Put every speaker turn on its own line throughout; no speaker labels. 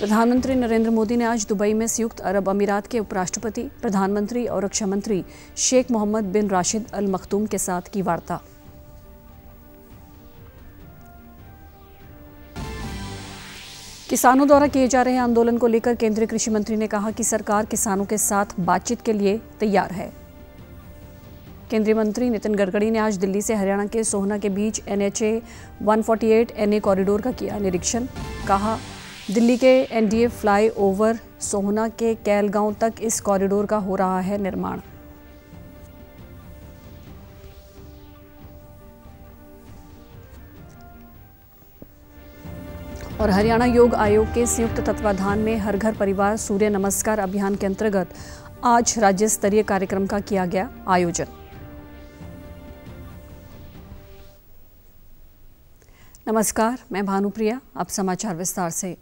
प्रधानमंत्री नरेंद्र मोदी ने आज दुबई में संयुक्त अरब अमीरात के उपराष्ट्रपति, प्रधानमंत्री और रक्षा मंत्री शेख मोहम्मद बिन राशिद अल मखदूम के साथ की वार्ता। किसानों द्वारा किए जा रहे आंदोलन को लेकर केंद्रीय कृषि मंत्री ने कहा कि सरकार किसानों के साथ बातचीत के लिए तैयार है। केंद्रीय मंत्री नितिन गडकरी ने आज दिल्ली से हरियाणा के सोहना के बीच NH 148 NA कॉरिडोर का किया निरीक्षण। कहा, दिल्ली के NDA फ्लाई ओवर सोहना के कैलगांव तक इस कॉरिडोर का हो रहा है निर्माण। और हरियाणा योग आयोग के संयुक्त तत्वाधान में हर घर परिवार सूर्य नमस्कार अभियान के अंतर्गत आज राज्य स्तरीय कार्यक्रम का किया गया आयोजन। नमस्कार, मैं भानुप्रिया। अब समाचार विस्तार से।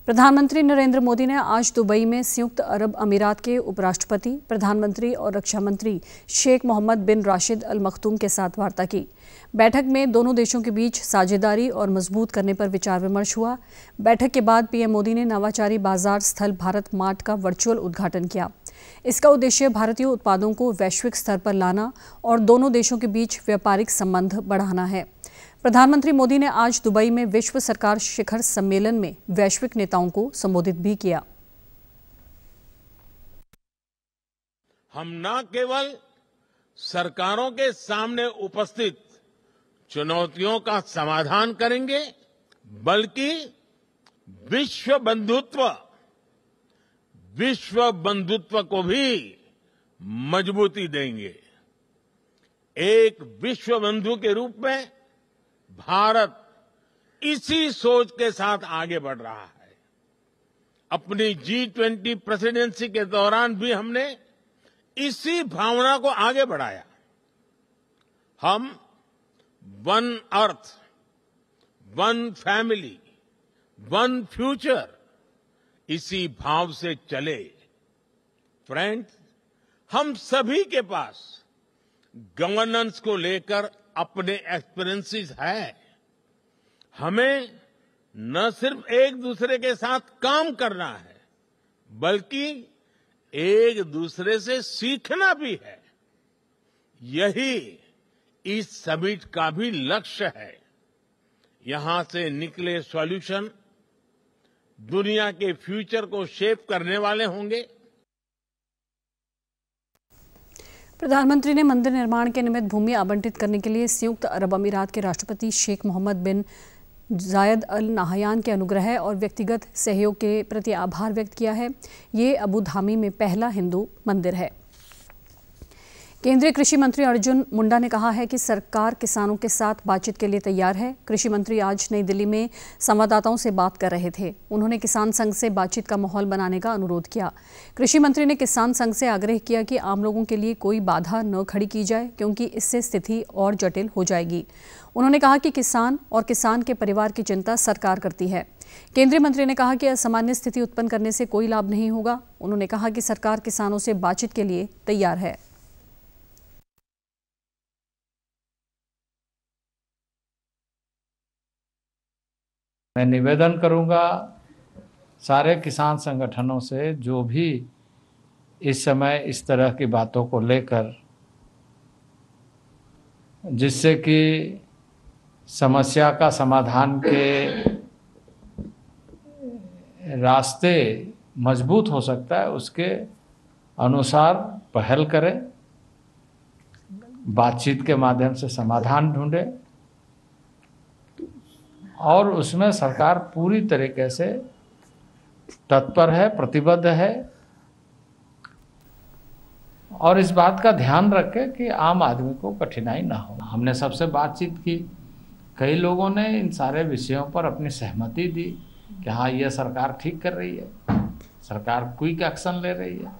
प्रधानमंत्री नरेंद्र मोदी ने आज दुबई में संयुक्त अरब अमीरात के उपराष्ट्रपति, प्रधानमंत्री और रक्षा मंत्री शेख मोहम्मद बिन राशिद अल मखदूम के साथ वार्ता की। बैठक में दोनों देशों के बीच साझेदारी और मजबूत करने पर विचार विमर्श हुआ। बैठक के बाद पीएम मोदी ने नवाचारी बाजार स्थल भारत मार्ट का वर्चुअल उद्घाटन किया। इसका उद्देश्य भारतीय उत्पादों को वैश्विक स्तर पर लाना और दोनों देशों के बीच व्यापारिक संबंध बढ़ाना है। प्रधानमंत्री मोदी ने आज दुबई में विश्व सरकार शिखर सम्मेलन में वैश्विक नेताओं को संबोधित भी किया।
हम न केवल सरकारों के सामने उपस्थित चुनौतियों का समाधान करेंगे, बल्कि विश्व बंधुत्व को भी मजबूती देंगे। एक विश्व बंधु के रूप में भारत इसी सोच के साथ आगे बढ़ रहा है। अपनी G20 प्रेसिडेंसी के दौरान भी हमने इसी भावना को आगे बढ़ाया। हम one earth, one family, one future, इसी भाव से चले। फ्रेंड्स, हम सभी के पास गवर्नेंस को लेकर अपने एक्सपीरियंसेस है। हमें न सिर्फ एक दूसरे के साथ काम करना है, बल्कि एक दूसरे से सीखना भी है। यही इस समिट का भी लक्ष्य है। यहां से निकले सॉल्यूशन दुनिया के फ्यूचर को शेप करने वाले होंगे।
प्रधानमंत्री ने मंदिर निर्माण के निमित्त भूमि आवंटित करने के लिए संयुक्त अरब अमीरात के राष्ट्रपति शेख मोहम्मद बिन जायद अल नाहयान के अनुग्रह और व्यक्तिगत सहयोग के प्रति आभार व्यक्त किया है। ये अबू धाबी में पहला हिंदू मंदिर है। केंद्रीय कृषि मंत्री अर्जुन मुंडा ने कहा है कि सरकार किसानों के साथ बातचीत के लिए तैयार है। कृषि मंत्री आज नई दिल्ली में संवाददाताओं से बात कर रहे थे। उन्होंने किसान संघ से बातचीत का माहौल बनाने का अनुरोध किया। कृषि मंत्री ने किसान संघ से आग्रह किया कि आम लोगों के लिए कोई बाधा न खड़ी की जाए, क्योंकि इससे स्थिति और जटिल हो जाएगी। उन्होंने कहा कि किसान और किसान के परिवार की चिंता सरकार करती है। केंद्रीय मंत्री ने कहा कि असामान्य स्थिति उत्पन्न करने से कोई लाभ नहीं होगा। उन्होंने कहा कि सरकार किसानों से बातचीत के लिए तैयार है।
मैं निवेदन करूंगा सारे किसान संगठनों से, जो भी इस समय इस तरह की बातों को लेकर, जिससे कि समस्या का समाधान के रास्ते मजबूत हो सकता है, उसके अनुसार पहल करें, बातचीत के माध्यम से समाधान ढूंढें और उसमें सरकार पूरी तरीके से तत्पर है, प्रतिबद्ध है और इस बात का ध्यान रखे कि आम आदमी को कठिनाई ना हो। हमने सबसे बातचीत की, कई लोगों ने इन सारे विषयों पर अपनी सहमति दी कि हाँ, यह सरकार ठीक कर रही है, सरकार क्विक एक्शन ले रही है,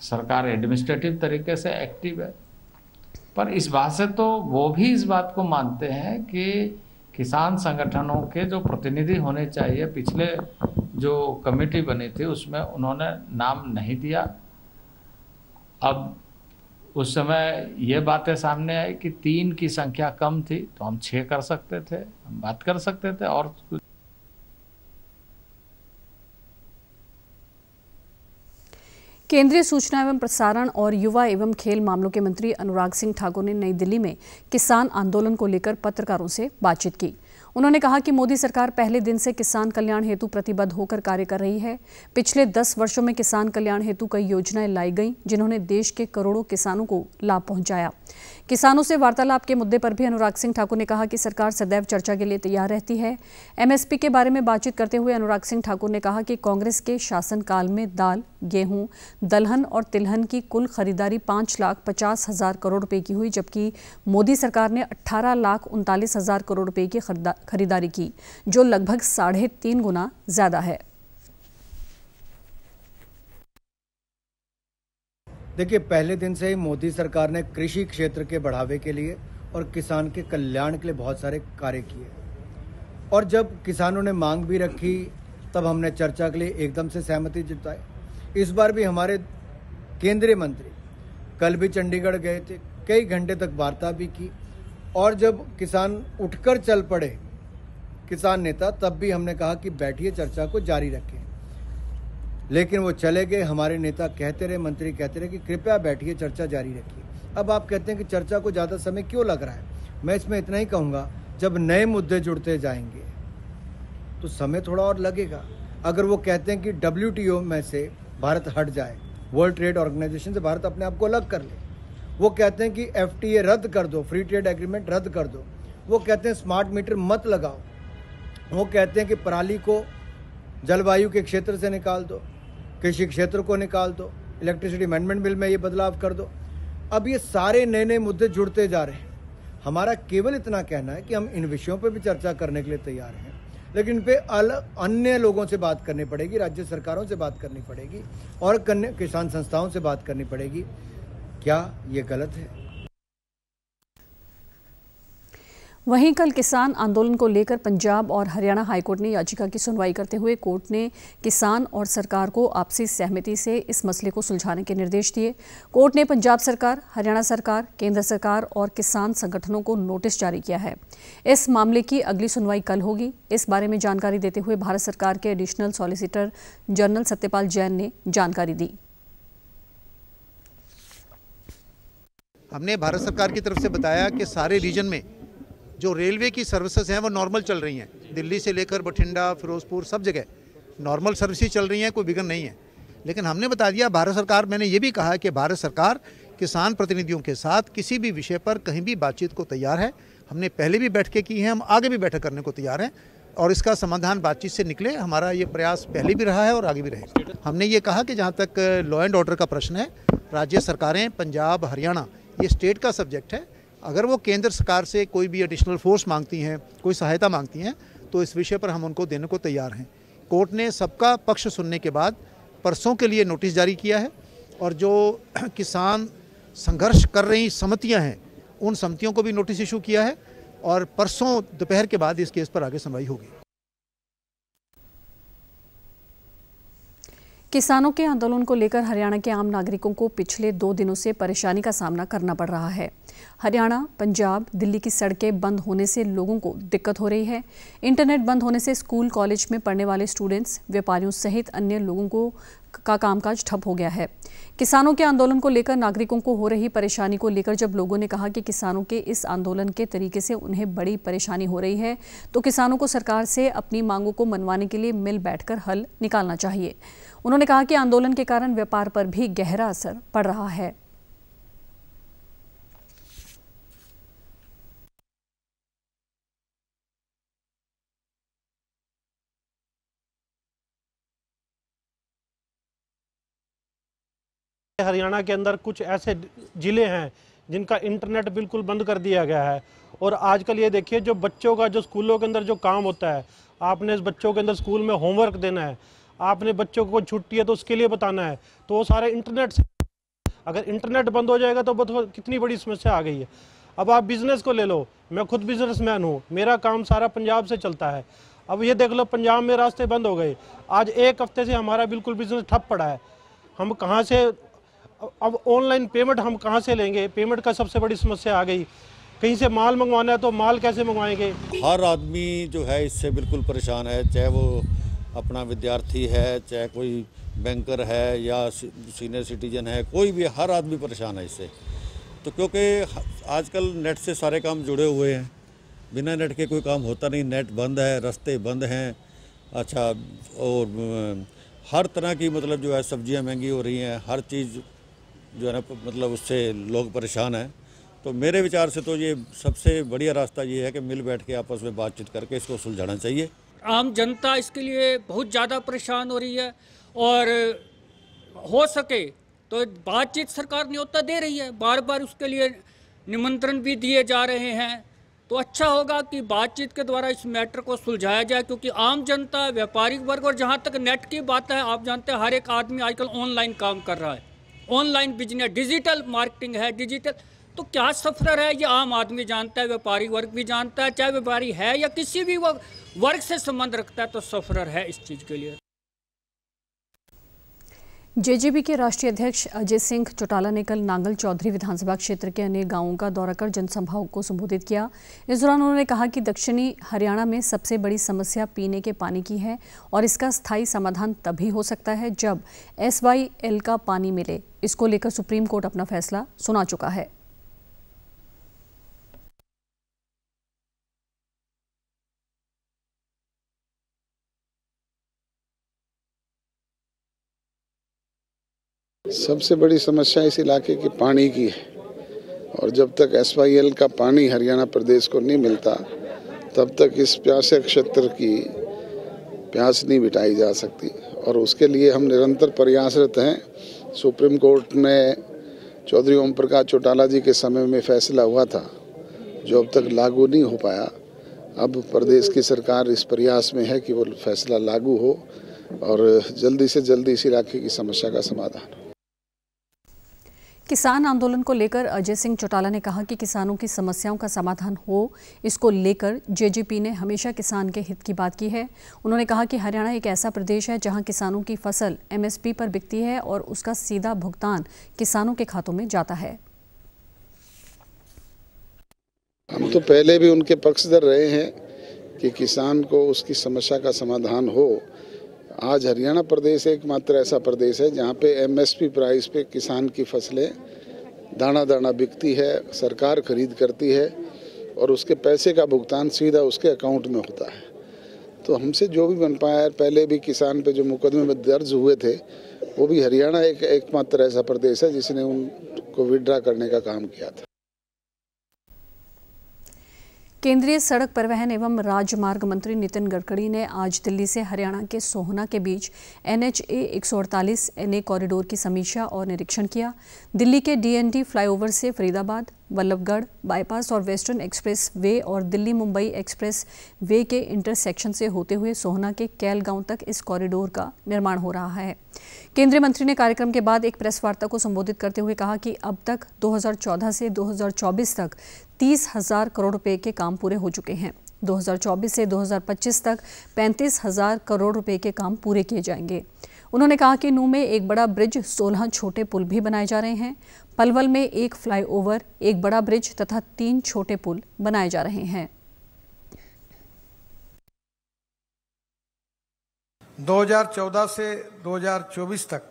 सरकार एडमिनिस्ट्रेटिव तरीके से एक्टिव है। पर इस बात से तो वो भी इस बात को मानते हैं कि किसान संगठनों के जो प्रतिनिधि होने चाहिए, पिछले जो कमेटी बनी थी उसमें उन्होंने नाम नहीं दिया। अब उस समय ये बातें सामने आई कि 3 की संख्या कम थी तो हम 6 कर सकते थे, हम बात कर सकते थे और कुछ
केंद्रीय सूचना एवं प्रसारण और युवा एवं खेल मामलों के मंत्री अनुराग सिंह ठाकुर ने नई दिल्ली में किसान आंदोलन को लेकर पत्रकारों से बातचीत की। उन्होंने कहा कि मोदी सरकार पहले दिन से किसान कल्याण हेतु प्रतिबद्ध होकर कार्य कर रही है। पिछले 10 वर्षों में किसान कल्याण हेतु कई योजनाएं लाई गईं, जिन्होंने देश के करोड़ों किसानों को लाभ पहुंचाया। किसानों से वार्तालाप के मुद्दे पर भी अनुराग सिंह ठाकुर ने कहा कि सरकार सदैव चर्चा के लिए तैयार रहती है। एमएसपी के बारे में बातचीत करते हुए अनुराग सिंह ठाकुर ने कहा कि कांग्रेस के शासनकाल में दाल, गेहूं, दलहन और तिलहन की कुल खरीदारी 5,50,000 करोड़ रुपए की हुई, जबकि मोदी सरकार ने 18,39,000 करोड़ रुपए की खरीदारी की, जो लगभग 3.5 गुना ज्यादा है।
देखिए, पहले दिन से ही मोदी सरकार ने कृषि क्षेत्र के बढ़ावे के लिए और किसान के कल्याण के लिए बहुत सारे कार्य किए, और जब किसानों ने मांग भी रखी तब हमने चर्चा के लिए एकदम से सहमति जताई। इस बार भी हमारे केंद्रीय मंत्री कल भी चंडीगढ़ गए थे, कई घंटे तक वार्ता भी की, और जब किसान उठकर चल पड़े किसान नेता, तब भी हमने कहा कि बैठिए, चर्चा को जारी रखें। लेकिन वो चले गए। हमारे नेता कहते रहे, मंत्री कहते रहे कि कृपया बैठिए, चर्चा जारी रखिए। अब आप कहते हैं कि चर्चा को ज़्यादा समय क्यों लग रहा है। मैं इसमें इतना ही कहूँगा, जब नए मुद्दे जुड़ते जाएंगे तो समय थोड़ा और लगेगा। अगर वो कहते हैं कि WTO में से भारत हट जाए, वर्ल्ड ट्रेड ऑर्गेनाइजेशन से भारत अपने आप को अलग कर ले, वो कहते हैं कि FTA रद्द कर दो, फ्री ट्रेड एग्रीमेंट रद्द कर दो, वो कहते हैं स्मार्ट मीटर मत लगाओ, वो कहते हैं कि पराली को जलवायु के क्षेत्र से निकाल दो, कृषि क्षेत्र को निकाल दो, इलेक्ट्रिसिटी अमेंडमेंट बिल में ये बदलाव कर दो। अब ये सारे नए नए मुद्दे जुड़ते जा रहे हैं। हमारा केवल इतना कहना है कि हम इन विषयों पर भी चर्चा करने के लिए तैयार हैं, लेकिन इन पे अन्य लोगों से बात करनी पड़ेगी, राज्य सरकारों से बात करनी पड़ेगी और किसान संस्थाओं से बात करनी पड़ेगी। क्या ये गलत है?
वहीं कल किसान आंदोलन को लेकर पंजाब और हरियाणा हाईकोर्ट ने याचिका की सुनवाई करते हुए कोर्ट ने किसान और सरकार को आपसी सहमति से इस मसले को सुलझाने के निर्देश दिए। कोर्ट ने पंजाब सरकार, हरियाणा सरकार, केंद्र सरकार और किसान संगठनों को नोटिस जारी किया है। इस मामले की अगली सुनवाई कल होगी। इस बारे में जानकारी देते हुए भारत सरकार के additional solicitor general Satyapal Jain ने जानकारी दी।
हमने भारत सरकार की तरफ से बताया कि सारे रीजन में जो रेलवे की सर्विसेज हैं वो नॉर्मल चल रही हैं। दिल्ली से लेकर बठिंडा, फिरोजपुर, सब जगह नॉर्मल सर्विसेज चल रही हैं, कोई बिगड़ नहीं है। लेकिन हमने बता दिया भारत सरकार, मैंने ये भी कहा कि भारत सरकार किसान प्रतिनिधियों के साथ किसी भी विषय पर कहीं भी बातचीत को तैयार है। हमने पहले भी बैठकें की हैं, हम आगे भी बैठक करने को तैयार हैं और इसका समाधान बातचीत से निकले। हमारा ये प्रयास पहले भी रहा है और आगे भी रहेगा। हमने ये कहा कि जहाँ तक लॉ एंड ऑर्डर का प्रश्न है, राज्य सरकारें पंजाब, हरियाणा, ये स्टेट का सब्जेक्ट है। अगर वो केंद्र सरकार से कोई भी एडिशनल फोर्स मांगती हैं, कोई सहायता मांगती हैं, तो इस विषय पर हम उनको देने को तैयार हैं। कोर्ट ने सबका पक्ष सुनने के बाद परसों के लिए नोटिस जारी किया है और जो किसान संघर्ष कर रही समितियां हैं, उन समितियों को भी नोटिस इशू किया है और परसों दोपहर के बाद इस केस पर आगे सुनवाई होगी।
किसानों के आंदोलन को लेकर हरियाणा के आम नागरिकों को पिछले 2 दिनों से परेशानी का सामना करना पड़ रहा है। हरियाणा, पंजाब, दिल्ली की सड़कें बंद होने से लोगों को दिक्कत हो रही है। इंटरनेट बंद होने से स्कूल, कॉलेज में पढ़ने वाले स्टूडेंट्स, व्यापारियों सहित अन्य लोगों का कामकाज ठप हो गया है। किसानों के आंदोलन को लेकर नागरिकों को हो रही परेशानी को लेकर जब लोगों ने कहा कि किसानों के इस आंदोलन के तरीके से उन्हें बड़ी परेशानी हो रही है, तो किसानों को सरकार से अपनी मांगों को मनवाने के लिए मिल बैठकर हल निकालना चाहिए। उन्होंने कहा कि आंदोलन के कारण व्यापार पर भी गहरा असर पड़ रहा है।
हरियाणा के अंदर कुछ ऐसे जिले हैं जिनका इंटरनेट बिल्कुल बंद कर दिया गया है और आजकल ये देखिए, जो बच्चों का जो स्कूलों के अंदर जो काम होता है, आपने इस बच्चों के अंदर स्कूल में होमवर्क देना है, आपने बच्चों को छुट्टी है तो उसके लिए बताना है, तो वो सारे इंटरनेट से, अगर इंटरनेट बंद हो जाएगा तो बहुत कितनी बड़ी समस्या आ गई है। अब आप बिजनेस को ले लो, मैं खुद बिजनेसमैन हूँ, मेरा काम सारा पंजाब से चलता है। अब ये देख लो, पंजाब में रास्ते बंद हो गए, आज 1 हफ्ते से हमारा बिल्कुल बिजनेस ठप पड़ा है। हम कहाँ से, अब ऑनलाइन पेमेंट हम कहाँ से लेंगे? पेमेंट का सबसे बड़ी समस्या आ गई। कहीं से माल मंगवाना है तो माल कैसे मंगवाएंगे?
हर आदमी जो है इससे बिल्कुल परेशान है, चाहे वो अपना विद्यार्थी है, चाहे कोई बैंकर है या सीनियर सिटीजन है, कोई भी, हर आदमी परेशान है इससे। तो क्योंकि आजकल नेट से सारे काम जुड़े हुए हैं, बिना नेट के कोई काम होता नहीं। नेट बंद है, रास्ते बंद हैं, अच्छा, और हर तरह की मतलब जो है सब्जियां महंगी हो रही हैं, हर चीज़ जो है ना मतलब उससे लोग परेशान हैं। तो मेरे विचार से तो ये सबसे बढ़िया रास्ता ये है कि मिल बैठ के आपस में बातचीत करके इसको सुलझाना चाहिए।
आम जनता इसके लिए बहुत ज़्यादा परेशान हो रही है और हो सके तो बातचीत सरकार न्योता दे रही है, बार बार उसके लिए निमंत्रण भी दिए जा रहे हैं। तो अच्छा होगा कि बातचीत के द्वारा इस मैटर को सुलझाया जाए, क्योंकि आम जनता, व्यापारिक वर्ग, और जहाँ तक नेट की बात है, आप जानते हैं हर एक आदमी आजकल ऑनलाइन काम कर रहा है, ऑनलाइन बिजनेस, डिजिटल मार्केटिंग है, डिजिटल। तो क्या सफर है ये आम आदमी जानता है, व्यापारी वर्ग भी जानता है, चाहे व्यापारी है या किसी भी वर्ग से संबंध रखता है, तो सफर है इस चीज़ के लिए।
जेजेपी के राष्ट्रीय अध्यक्ष अजय सिंह चौटाला ने कल नांगल चौधरी विधानसभा क्षेत्र के अनेक गांवों का दौरा कर जनसभाओं को संबोधित किया। इस दौरान उन्होंने कहा कि दक्षिणी हरियाणा में सबसे बड़ी समस्या पीने के पानी की है और इसका स्थायी समाधान तभी हो सकता है जब SYL का पानी मिले। इसको लेकर सुप्रीम कोर्ट अपना फैसला सुना चुका है।
सबसे बड़ी समस्या इस इलाके की पानी की है और जब तक SYL का पानी हरियाणा प्रदेश को नहीं मिलता तब तक इस प्यासे क्षेत्र की प्यास नहीं मिटाई जा सकती और उसके लिए हम निरंतर प्रयासरत हैं। सुप्रीम कोर्ट में चौधरी ओम प्रकाश चौटाला जी के समय में फैसला हुआ था जो अब तक लागू नहीं हो पाया। अब प्रदेश की सरकार इस प्रयास में है कि वो फैसला लागू हो और जल्दी से जल्दी इस इलाके की समस्या का समाधान हो।
किसान आंदोलन को लेकर अजय सिंह चौटाला ने कहा कि किसानों की समस्याओं का समाधान हो, इसको लेकर जेजेपी ने हमेशा किसान के हित की बात की है। उन्होंने कहा कि हरियाणा एक ऐसा प्रदेश है जहां किसानों की फसल MSP पर बिकती है और उसका सीधा भुगतान किसानों के खातों में जाता है।
हम तो पहले भी उनके पक्षधर रहे हैं कि किसान को उसकी समस्या का समाधान हो। आज हरियाणा प्रदेश एकमात्र ऐसा प्रदेश है जहाँ पे MSP प्राइस पे किसान की फसलें दाना दाना बिकती है, सरकार खरीद करती है और उसके पैसे का भुगतान सीधा उसके अकाउंट में होता है। तो हमसे जो भी बन पाया है, पहले भी किसान पे जो मुकदमे में दर्ज हुए थे वो भी हरियाणा एकमात्र ऐसा प्रदेश है जिसने उनको विड्रा करने का काम किया था।
केंद्रीय सड़क परिवहन एवं राजमार्ग मंत्री नितिन गडकरी ने आज दिल्ली से हरियाणा के सोहना के बीच NHA 148 NA कॉरिडोर की समीक्षा और निरीक्षण किया। दिल्ली के DND फ्लाईओवर से फरीदाबाद, वल्लभगढ़ बाईपास और वेस्टर्न एक्सप्रेस वे और दिल्ली मुंबई एक्सप्रेस वे के इंटरसेक्शन से होते हुए सोहना के कैल गांव तक इस कॉरिडोर का निर्माण हो रहा है। केंद्रीय मंत्री ने कार्यक्रम के बाद एक प्रेस वार्ता को संबोधित करते हुए कहा कि अब तक 2014 से 2024 तक 30,000 करोड़ रुपए के काम पूरे हो चुके हैं। 2024 से 2025 तक 35,000 करोड़ रुपए के काम पूरे किए जाएंगे। उन्होंने कहा कि नूंह में एक बड़ा ब्रिज, 16 छोटे पुल भी बनाए जा रहे हैं। पलवल में एक फ्लाईओवर, एक बड़ा ब्रिज तथा 3 छोटे पुल बनाए जा रहे हैं।
2014 से 2024 तक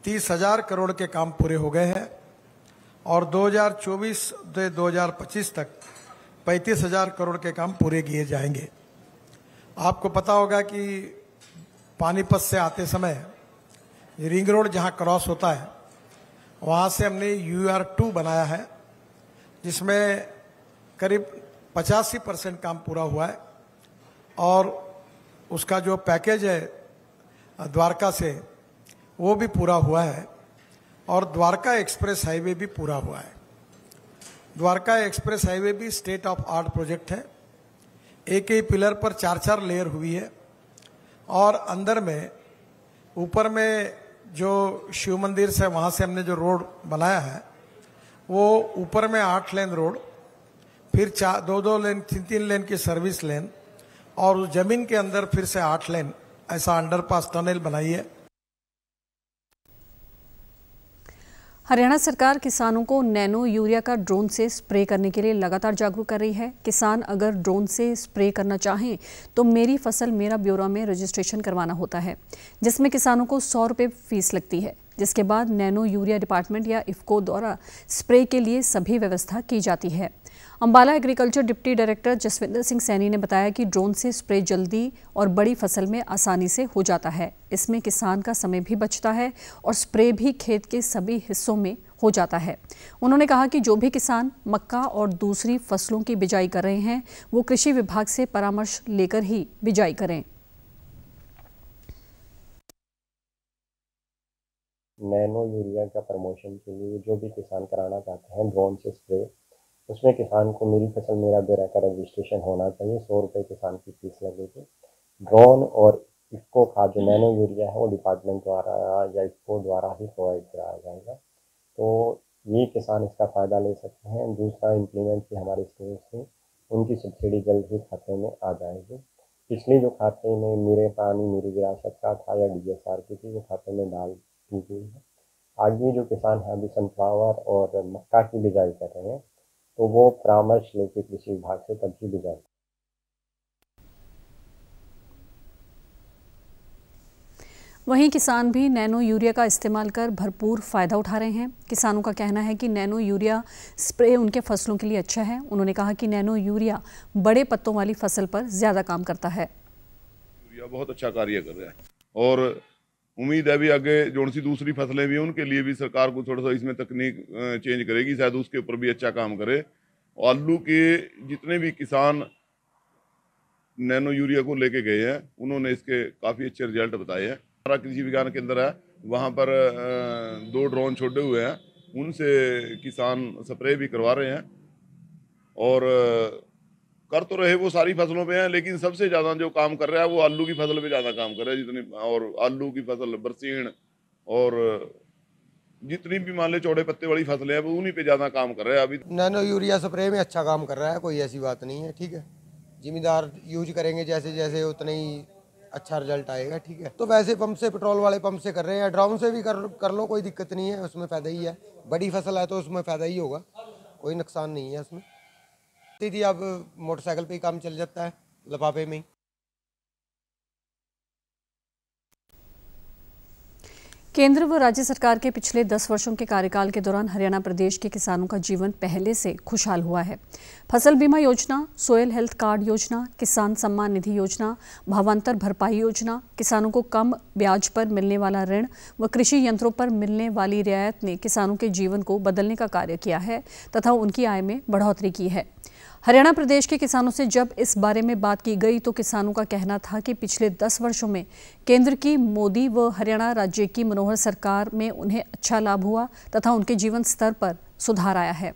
30,000 करोड़ के काम पूरे हो गए हैं और 2024 से 2025 तक 35,000 करोड़ के काम पूरे किए जाएंगे। आपको पता होगा कि पानीपत से आते समय रिंग रोड जहां क्रॉस होता है वहां से हमने UR2 बनाया है जिसमें करीब 85% काम पूरा हुआ है और उसका जो पैकेज है द्वारका से वो भी पूरा हुआ है और द्वारका एक्सप्रेस हाईवे भी पूरा हुआ है। द्वारका एक्सप्रेस हाईवे भी स्टेट ऑफ आर्ट प्रोजेक्ट है। एक ही पिलर पर 4-4 लेयर हुई है और अंदर में ऊपर में जो शिव मंदिर से वहां से हमने जो रोड बनाया है वो ऊपर में 8 लेन रोड, फिर 2-2 लेन 3-3 लेन की सर्विस लेन और उस जमीन के अंदर फिर से 8 लेन ऐसा अंडरपास टनल बनाई है।
हरियाणा सरकार किसानों को नैनो यूरिया का ड्रोन से स्प्रे करने के लिए लगातार जागरूक कर रही है। किसान अगर ड्रोन से स्प्रे करना चाहें तो मेरी फसल मेरा ब्यौरा में रजिस्ट्रेशन करवाना होता है, जिसमें किसानों को 100 रुपये फीस लगती है। जिसके बाद नैनो यूरिया डिपार्टमेंट या इफ्को द्वारा स्प्रे के लिए सभी व्यवस्था की जाती है। Ambala agriculture deputy director Jaswinder Singh Saini ने बताया कि ड्रोन से स्प्रे जल्दी और बड़ी फसल में आसानी से हो जाता है। इसमें किसान का समय भी बचता है और स्प्रे भी खेत के सभी हिस्सों में हो जाता है। उन्होंने कहा कि जो भी किसान मक्का और दूसरी फसलों की बिजाई कर रहे हैं वो कृषि विभाग से परामर्श लेकर ही बिजाई करें।
नैनो यूरिया का प्रमोशन के लिए जो भी किसान कराना चाहते हैं ड्रोन से स्प्रे, उसमें किसान को मेरी फसल मेरा ब्यौरा का रजिस्ट्रेशन होना चाहिए। 100 रुपये किसान की फीस लगेगी। ड्रोन और इफ्को का जो नैनो यूरिया है वो डिपार्टमेंट द्वारा या इफ्को द्वारा ही प्रोवाइड कराया जाएगा, तो ये किसान इसका फ़ायदा ले सकते हैं। दूसरा, इम्प्लीमेंट की हमारी स्कीम से उनकी सब्सिडी जल्द ही खाते में आ जाएगी। पिछली जो खाते में मेरे पानी मेरी विरासत का था या DSR की थी, वो खाते में डाल दी गई है। आगे जो किसान हैं अभी सनफ्लावर और मक्का की बिजाई कर रहे हैं तो वो परामर्श लेके कृषि विभाग से तभी बिजाई।
वहीं किसान भी नैनो यूरिया का इस्तेमाल कर भरपूर फ़ायदा उठा रहे हैं। किसानों का कहना है कि नैनो यूरिया स्प्रे उनके फसलों के लिए अच्छा है। उन्होंने कहा कि नैनो यूरिया बड़े पत्तों वाली फसल पर ज़्यादा काम करता है।
यूरिया बहुत अच्छा कार्य कर रहा है और उम्मीद है भी आगे जो सी दूसरी फसलें भी उनके लिए भी सरकार को थोड़ा सा इसमें तकनीक चेंज करेगी, शायद उसके ऊपर भी अच्छा काम करे। आलू के जितने भी किसान नैनो यूरिया को लेके गए हैं उन्होंने इसके काफ़ी अच्छे रिजल्ट बताए हैं। हमारा कृषि विज्ञान केंद्र है, वहाँ पर 2 ड्रोन छोड़े हुए हैं, उनसे किसान स्प्रे भी करवा रहे हैं और कर तो रहे वो सारी फसलों पे हैं, लेकिन सबसे ज़्यादा जो काम कर रहा है वो आलू की फसल पे ज़्यादा काम कर रहा है। जितनी और आलू की फसल, बरसीन और जितनी भी मान ले चौड़े पत्ते वाली फसलें हैं वो उन्हीं पे ज़्यादा काम कर रहा है। अभी
नैनो यूरिया स्प्रे में अच्छा काम कर रहा है, कोई ऐसी बात नहीं है। ठीक है, जिम्मेदार यूज करेंगे जैसे जैसे उतना ही अच्छा रिजल्ट आएगा। ठीक है, तो वैसे पंप से, पेट्रोल वाले पंप से कर रहे हैं, ड्रोन से भी कर लो, कोई दिक्कत नहीं है, उसमें फ़ायदा ही है। बड़ी फसल है तो उसमें फ़ायदा ही होगा, कोई नुकसान नहीं है उसमें। दीदी अब मोटरसाइकिल पे ही काम चल जाता है, लिफाफे में ही।
केंद्र व राज्य सरकार के पिछले 10 वर्षों के कार्यकाल के दौरान हरियाणा प्रदेश के किसानों का जीवन पहले से खुशहाल हुआ है। फसल बीमा योजना, सोयल हेल्थ कार्ड योजना, किसान सम्मान निधि योजना, भावांतर भरपाई योजना, किसानों को कम ब्याज पर मिलने वाला ऋण व कृषि यंत्रों पर मिलने वाली रियायत ने किसानों के जीवन को बदलने का कार्य किया है तथा उनकी आय में बढ़ोतरी की है। हरियाणा प्रदेश के किसानों से जब इस बारे में बात की गई तो किसानों का कहना था कि पिछले 10 वर्षों में केंद्र की मोदी व हरियाणा राज्य की मनोहर सरकार में उन्हें अच्छा लाभ हुआ तथा उनके जीवन स्तर पर सुधार आया है।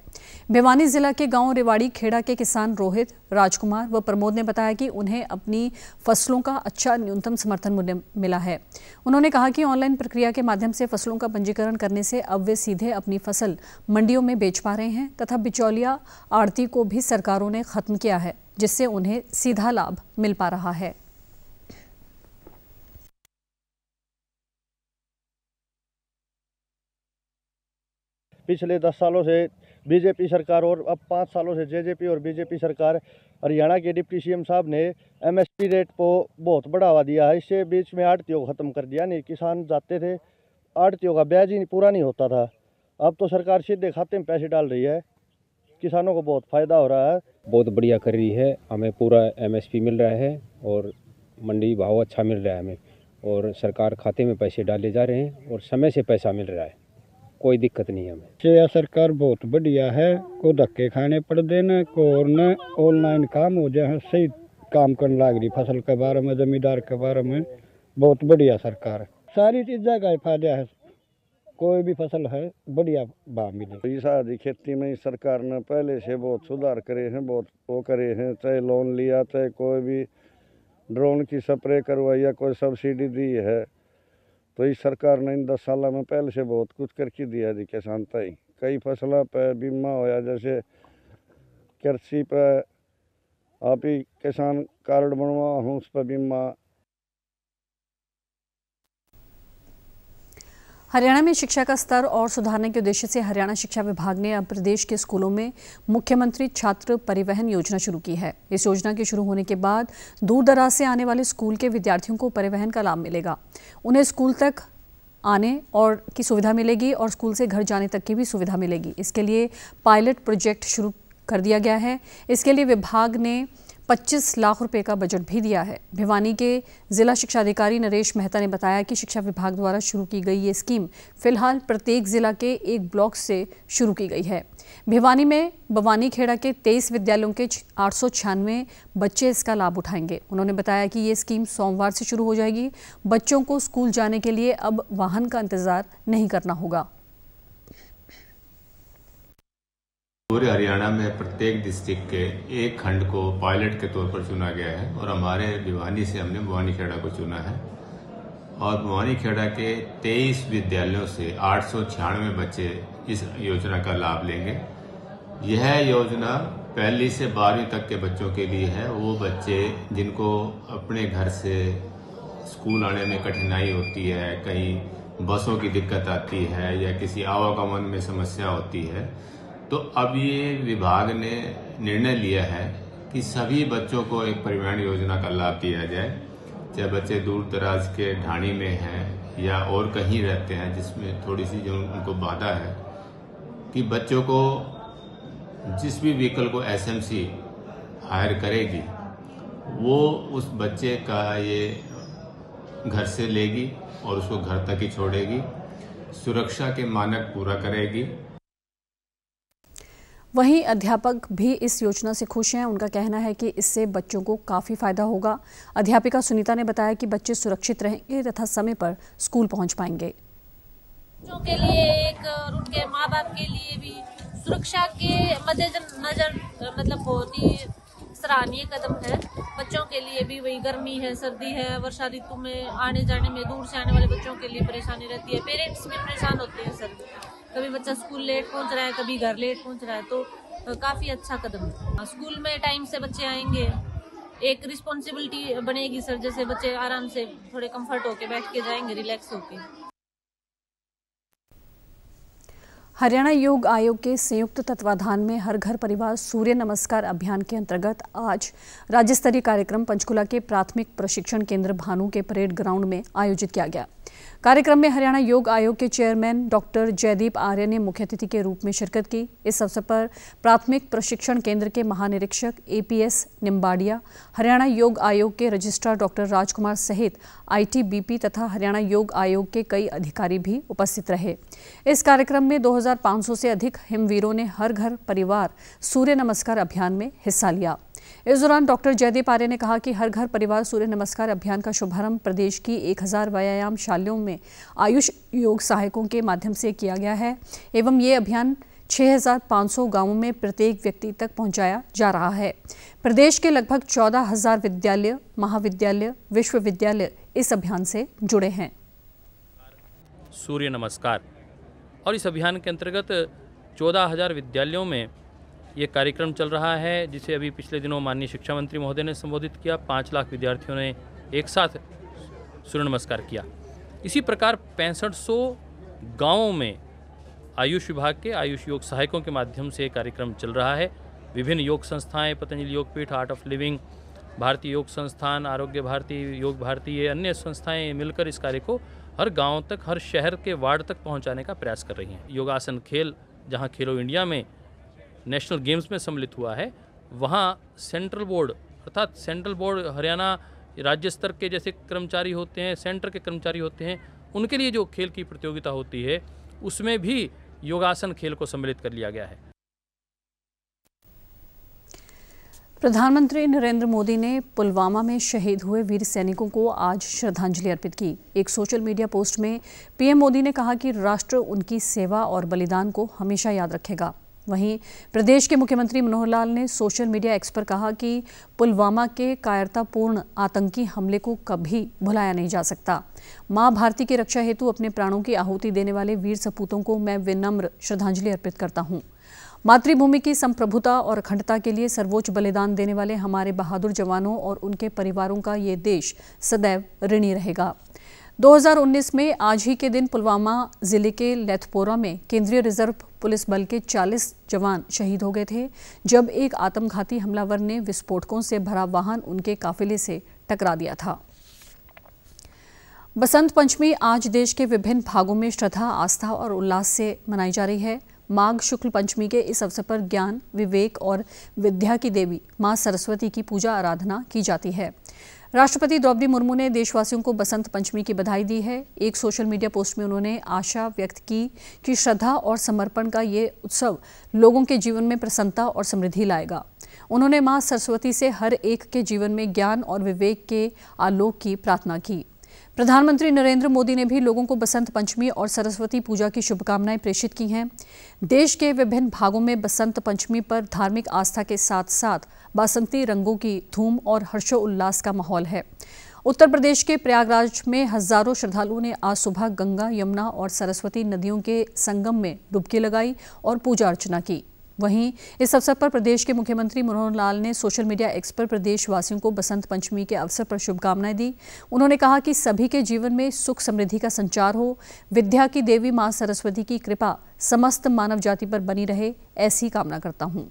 भिवानी जिला के गांव रेवाड़ी खेड़ा के किसान रोहित, राजकुमार व प्रमोद ने बताया कि उन्हें अपनी फसलों का अच्छा न्यूनतम समर्थन मूल्य मिला है। उन्होंने कहा कि ऑनलाइन प्रक्रिया के माध्यम से फसलों का पंजीकरण करने से अब वे सीधे अपनी फसल मंडियों में बेच पा रहे हैं तथा बिचौलिया आड़ती को भी सरकारों ने खत्म किया है, जिससे उन्हें सीधा लाभ मिल पा रहा है।
पिछले 10 सालों से बीजेपी सरकार और अब 5 सालों से जेजेपी और बीजेपी सरकार, हरियाणा के डिप्टी सीएम साहब ने एमएसपी रेट को बहुत बढ़ावा दिया है। इससे बीच में आड़तियों को ख़त्म कर दिया। नहीं, किसान जाते थे, आड़तियों का ब्याज ही पूरा नहीं होता था। अब तो सरकार सीधे खाते में पैसे डाल रही है, किसानों को बहुत फ़ायदा हो रहा है।
बहुत बढ़िया कर रही है, हमें पूरा एमएसपी मिल रहा है और मंडी भाव अच्छा मिल रहा है हमें, और सरकार खाते में पैसे डाले जा रहे हैं और समय से पैसा मिल रहा है, कोई दिक्कत नहीं है हमें।
यह सरकार बहुत बढ़िया है, को धक्के खाने पड़ देना को और न ऑनलाइन काम हो जाए, सही काम करने लग रही। फसल के बारे में, जमींदार के बारे में बहुत बढ़िया सरकार है। सारी चीज़ों का फायदा है, कोई भी फसल है बढ़िया भाव मिले।
इस आदि खेती में सरकार ने पहले से बहुत सुधार करे हैं, बहुत वो करे हैं। चाहे लोन लिया, चाहे कोई भी ड्रोन की स्प्रे करवाई या कोई सब्सिडी दी है, तो इस सरकार ने इन 10 सालों में पहले से बहुत कुछ करके दिया जी किसान तक। कई फसलों पर बीमा होया, जैसे कृषि पर आप ही किसान कार्ड बनवा उस पर बीमा।
हरियाणा में शिक्षा का स्तर और सुधारने के उद्देश्य से हरियाणा शिक्षा विभाग ने अब प्रदेश के स्कूलों में मुख्यमंत्री छात्र परिवहन योजना शुरू की है। इस योजना के शुरू होने के बाद दूर दराज से आने वाले स्कूल के विद्यार्थियों को परिवहन का लाभ मिलेगा। उन्हें स्कूल तक आने और की सुविधा मिलेगी और स्कूल से घर जाने तक की भी सुविधा मिलेगी। इसके लिए पायलट प्रोजेक्ट शुरू कर दिया गया है। इसके लिए विभाग ने 25 लाख रुपए का बजट भी दिया है। भिवानी के जिला शिक्षा अधिकारी नरेश मेहता ने बताया कि शिक्षा विभाग द्वारा शुरू की गई ये स्कीम फिलहाल प्रत्येक जिला के एक ब्लॉक से शुरू की गई है। भिवानी में बवानीखेड़ा के 23 विद्यालयों के 896 बच्चे इसका लाभ उठाएंगे। उन्होंने बताया कि ये स्कीम सोमवार से शुरू हो जाएगी। बच्चों को स्कूल जाने के लिए अब वाहन का इंतजार नहीं करना होगा।
पूरे हरियाणा में प्रत्येक डिस्ट्रिक्ट के एक खंड को पायलट के तौर पर चुना गया है और हमारे भिवानी से हमने बवानीखेड़ा को चुना है और बवानीखेड़ा के 23 विद्यालयों से 896 बच्चे इस योजना का लाभ लेंगे। यह योजना पहली से 12वीं तक के बच्चों के लिए है। वो बच्चे जिनको अपने घर से स्कूल आने में कठिनाई होती है, कहीं बसों की दिक्कत आती है या किसी आवागमन में समस्या होती है, तो अब ये विभाग ने निर्णय लिया है कि सभी बच्चों को एक परिवहन योजना का लाभ दिया जाए। चाहे बच्चे दूर दराज के ढाणी में हैं या और कहीं रहते हैं जिसमें थोड़ी सी जो उनको बाधा है, कि बच्चों को जिस भी व्हीकल को एसएमसी हायर करेगी वो उस बच्चे का ये घर से लेगी और उसको घर तक ही छोड़ेगी, सुरक्षा के मानक पूरा करेगी।
वहीं अध्यापक भी इस योजना से खुश हैं। उनका कहना है कि इससे बच्चों को काफ़ी फायदा होगा। अध्यापिका सुनीता ने बताया कि बच्चे सुरक्षित रहेंगे तथा समय पर स्कूल पहुंच पाएंगे।
बच्चों के लिए एक और उनके माँ बाप के लिए भी सुरक्षा के मद्देनजर मतलब बहुत ही सराहनीय कदम है। बच्चों के लिए भी वही गर्मी है, सर्दी है, वर्षा ऋतु में आने जाने में दूर से आने वाले बच्चों के लिए परेशानी रहती है। पेरेंट्स भी परेशान होते हैं सर, कभी बच्चा स्कूल लेट पहुंच रहा है, कभी घर लेट पहुंच रहा है, तो काफ़ी अच्छा कदम है। स्कूल में टाइम से बच्चे आएंगे, एक रिस्पॉन्सिबिलिटी बनेगी सर, जैसे बच्चे आराम से थोड़े कंफर्ट होके बैठ के जाएंगे, रिलैक्स होके।
हरियाणा योग आयोग के संयुक्त तत्वाधान में हर घर परिवार सूर्य नमस्कार अभियान के अंतर्गत आज राज्य स्तरीय कार्यक्रम पंचकुला के प्राथमिक प्रशिक्षण केंद्र भानु के परेड ग्राउंड में आयोजित किया गया। कार्यक्रम में हरियाणा योग आयोग के चेयरमैन डॉक्टर जयदीप आर्य ने मुख्य अतिथि के रूप में शिरकत की। इस अवसर पर प्राथमिक प्रशिक्षण केंद्र के महानिरीक्षक एपीएस निम्बाड़िया, हरियाणा योग आयोग के रजिस्ट्रार डॉक्टर राजकुमार सहित आईटीबीपी तथा हरियाणा योग आयोग के कई अधिकारी भी उपस्थित रहे। इस कार्यक्रम में 2500 से अधिक हिमवीरों ने हर घर परिवार सूर्य नमस्कार अभियान में हिस्सा लिया। इस दौरान डॉक्टर जयदीप आर्य ने कहा कि हर घर परिवार सूर्य नमस्कार अभियान का शुभारंभ प्रदेश की 1000 व्यायाम शालाओं में आयुष योग सहायकों के माध्यम से किया गया है एवं ये अभियान 6500 गांवों में प्रत्येक व्यक्ति तक पहुंचाया जा रहा है। प्रदेश के लगभग 14000 विद्यालय, महाविद्यालय, विश्वविद्यालय इस अभियान से जुड़े हैं।
सूर्य नमस्कार और इस अभियान के अंतर्गत 14000 विद्यालयों में ये कार्यक्रम चल रहा है, जिसे अभी पिछले दिनों माननीय शिक्षा मंत्री महोदय ने संबोधित किया। 5 लाख विद्यार्थियों ने एक साथ सूर्य नमस्कार किया। इसी प्रकार 6500 गांवों में आयुष विभाग के आयुष योग सहायकों के माध्यम से कार्यक्रम चल रहा है। विभिन्न योग संस्थाएं, Patanjali Yogpeeth, art of living, भारतीय योग संस्थान, आरोग्य भारती, योग भारती, ये अन्य संस्थाएं मिलकर इस कार्य को हर गांव तक, हर शहर के वार्ड तक पहुंचाने का प्रयास कर रही हैं। योगासन खेल, जहां खेलो इंडिया में नेशनल गेम्स में सम्मिलित हुआ है, वहाँ सेंट्रल बोर्ड अर्थात सेंट्रल बोर्ड हरियाणा राज्य स्तर के जैसे कर्मचारी होते हैं, सेंटर के कर्मचारी होते हैं, उनके लिए जो खेल की प्रतियोगिता होती है उसमें भी योगासन खेल को सम्मिलित कर लिया गया है।
प्रधानमंत्री नरेंद्र मोदी ने पुलवामा में शहीद हुए वीर सैनिकों को आज श्रद्धांजलि अर्पित की। एक सोशल मीडिया पोस्ट में पीएम मोदी ने कहा कि राष्ट्र उनकी सेवा और बलिदान को हमेशा याद रखेगा। वहीं प्रदेश के मुख्यमंत्री मनोहर लाल ने सोशल मीडिया एक्स पर कहा कि पुलवामा के कायरतापूर्ण आतंकी हमले को कभी भुलाया नहीं जा सकता। मां भारती की रक्षा हेतु अपने प्राणों की आहुति देने वाले वीर सपूतों को मैं विनम्र श्रद्धांजलि अर्पित करता हूं। मातृभूमि की संप्रभुता और अखंडता के लिए सर्वोच्च बलिदान देने वाले हमारे बहादुर जवानों और उनके परिवारों का ये देश सदैव ऋणी रहेगा। 2019 में आज ही के दिन पुलवामा जिले के लेथपोरा में केंद्रीय रिजर्व पुलिस बल के 40 जवान शहीद हो गए थे, जब एक आत्मघाती हमलावर ने विस्फोटकों से भरा वाहन उनके काफिले से टकरा दिया था। बसंत पंचमी आज देश के विभिन्न भागों में श्रद्धा, आस्था और उल्लास से मनाई जा रही है। माघ शुक्ल पंचमी के इस अवसर पर ज्ञान, विवेक और विद्या की देवी मां सरस्वती की पूजा आराधना की जाती है। राष्ट्रपति द्रौपदी मुर्मू ने देशवासियों को बसंत पंचमी की बधाई दी है। एक सोशल मीडिया पोस्ट में उन्होंने आशा व्यक्त की कि श्रद्धा और समर्पण का ये उत्सव लोगों के जीवन में प्रसन्नता और समृद्धि लाएगा। उन्होंने मां सरस्वती से हर एक के जीवन में ज्ञान और विवेक के आलोक की प्रार्थना की। प्रधानमंत्री नरेंद्र मोदी ने भी लोगों को बसंत पंचमी और सरस्वती पूजा की शुभकामनाएं प्रेषित की हैं। देश के विभिन्न भागों में बसंत पंचमी पर धार्मिक आस्था के साथ साथ बसंती रंगों की धूम और हर्षोल्लास का माहौल है। उत्तर प्रदेश के प्रयागराज में हजारों श्रद्धालुओं ने आज सुबह गंगा, यमुना और सरस्वती नदियों के संगम में डुबकी लगाई और पूजा अर्चना की। वहीं इस अवसर पर प्रदेश के मुख्यमंत्री मनोहर लाल ने सोशल मीडिया एक्स पर प्रदेशवासियों को बसंत पंचमी के अवसर पर शुभकामनाएं दी। उन्होंने कहा कि सभी के जीवन में सुख समृद्धि का संचार हो, विद्या की देवी मां सरस्वती की कृपा समस्त मानव जाति पर बनी रहे, ऐसी कामना करता हूं।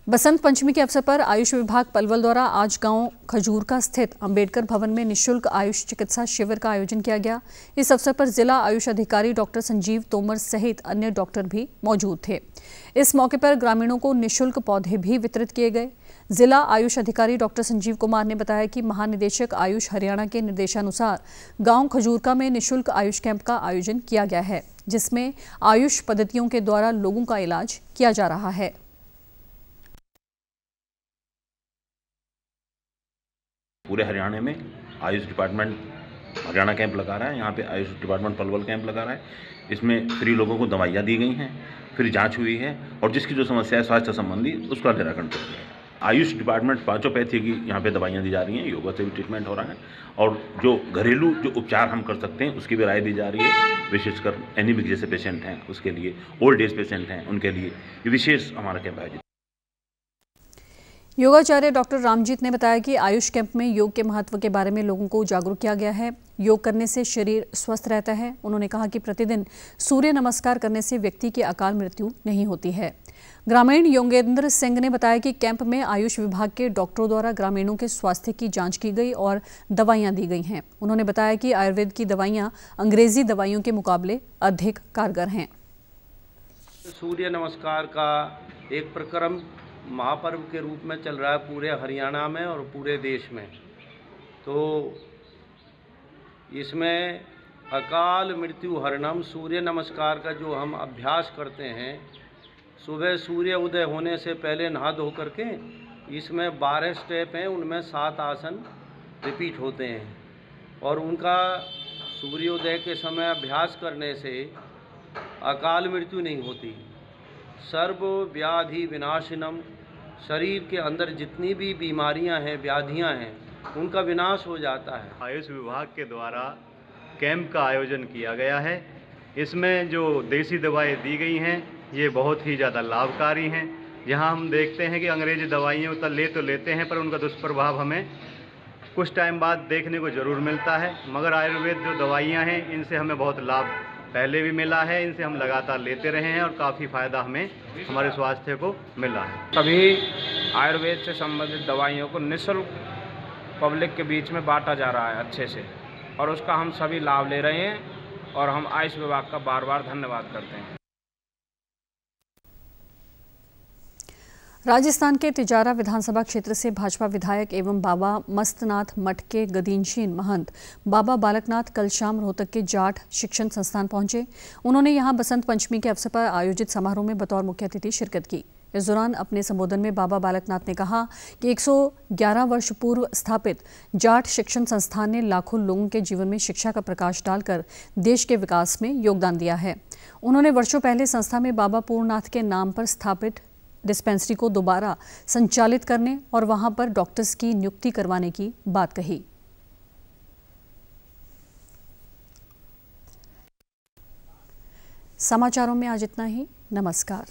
बसंत पंचमी के अवसर पर आयुष विभाग पलवल द्वारा आज गांव खजूरका स्थित अंबेडकर भवन में निःशुल्क आयुष चिकित्सा शिविर का आयोजन किया गया। इस अवसर पर जिला आयुष अधिकारी डॉक्टर संजीव तोमर सहित अन्य डॉक्टर भी मौजूद थे। इस मौके पर ग्रामीणों को निःशुल्क पौधे भी वितरित किए गए। जिला आयुष अधिकारी डॉक्टर संजीव कुमार ने बताया कि महानिदेशक आयुष हरियाणा के निर्देशानुसार गांव खजूरका में निःशुल्क आयुष कैंप का आयोजन किया गया है, जिसमें आयुष पद्धतियों के द्वारा लोगों का इलाज किया जा रहा है।
पूरे हरियाणा में आयुष डिपार्टमेंट हरियाणा कैंप लगा रहा है। यहाँ पे आयुष डिपार्टमेंट पलवल कैंप लगा रहा है। इसमें फ्री लोगों को दवाइयाँ दी गई हैं, फिर जांच हुई है और जिसकी जो समस्या है स्वास्थ्य संबंधी उसका निराकरण कर दिया है। आयुष डिपार्टमेंट पांचोपैथी की यहाँ पे दवाइयाँ दी जा रही हैं, योगा से भी ट्रीटमेंट हो रहा है और जो घरेलू जो उपचार हम कर सकते हैं उसकी भी राय दी जा रही है। विशेषकर एनीमिक जैसे पेशेंट हैं उसके लिए, ओल्ड एज पेशेंट हैं उनके लिए ये विशेष हमारा कैंप आयोजित।
योगाचार्य डॉक्टर रामजीत ने बताया कि आयुष कैंप में योग के महत्व के बारे में लोगों को जागरूक किया गया है। योग करने से शरीर स्वस्थ रहता है। उन्होंने कहा कि प्रतिदिन सूर्य नमस्कार करने से व्यक्ति की अकाल मृत्यु नहीं होती है। ग्रामीण योगेंद्र सिंह ने बताया कि कैंप में आयुष विभाग के डॉक्टरों द्वारा ग्रामीणों के स्वास्थ्य की जांच की गई और दवाइयां दी गई हैं। उन्होंने बताया कि आयुर्वेद की दवाइयां अंग्रेजी दवाइयों के मुकाबले अधिक कारगर हैं।
सूर्य नमस्कार का एक प्रक्रम महापर्व के रूप में चल रहा है पूरे हरियाणा में और पूरे देश में। तो इसमें अकाल मृत्यु हरणम सूर्य नमस्कार का जो हम अभ्यास करते हैं, सुबह सूर्य उदय होने से पहले नहा धो करके इसमें 12 स्टेप हैं, उनमें 7 आसन रिपीट होते हैं और उनका सूर्योदय के समय अभ्यास करने से अकाल मृत्यु नहीं होती। सर्व व्याधि विनाशिनम, शरीर के अंदर जितनी भी बीमारियां हैं, व्याधियां हैं, उनका विनाश हो जाता है।
आयुष विभाग के द्वारा कैंप का आयोजन किया गया है। इसमें जो देसी दवाएं दी गई हैं ये बहुत ही ज़्यादा लाभकारी हैं। यहाँ हम देखते हैं कि अंग्रेजी दवाइयाँ तो लेते हैं पर उनका दुष्प्रभाव हमें कुछ टाइम बाद देखने को ज़रूर मिलता है, मगर आयुर्वेद जो दवाइयाँ हैं इनसे हमें बहुत लाभ पहले भी मिला है। इनसे हम लगातार लेते रहे हैं और काफ़ी फ़ायदा हमें हमारे स्वास्थ्य को मिला है।
सभी आयुर्वेद से संबंधित दवाइयों को निःशुल्क पब्लिक के बीच में बांटा जा रहा है अच्छे से और उसका हम सभी लाभ ले रहे हैं और हम आयुष विभाग का बार बार धन्यवाद करते हैं। राजस्थान के तिजारा विधानसभा क्षेत्र से भाजपा विधायक एवं बाबा मस्तनाथ मठ के गदीनशीन महंत बाबा बालकनाथ कल शाम रोहतक के जाट शिक्षण संस्थान पहुंचे। उन्होंने यहां बसंत पंचमी के अवसर पर आयोजित समारोह में बतौर मुख्य अतिथि शिरकत की। इस दौरान अपने संबोधन में बाबा बालकनाथ ने कहा कि 111 वर्ष पूर्व स्थापित जाट शिक्षण संस्थान ने लाखों लोगों के जीवन में शिक्षा का प्रकाश डालकर देश के विकास में योगदान दिया है। उन्होंने वर्षों पहले संस्था में बाबा पूर्णनाथ के नाम पर स्थापित डिस्पेंसरी को दोबारा संचालित करने और वहां पर डॉक्टर्स की नियुक्ति करवाने की बात कही। समाचारों में आज इतना ही। नमस्कार।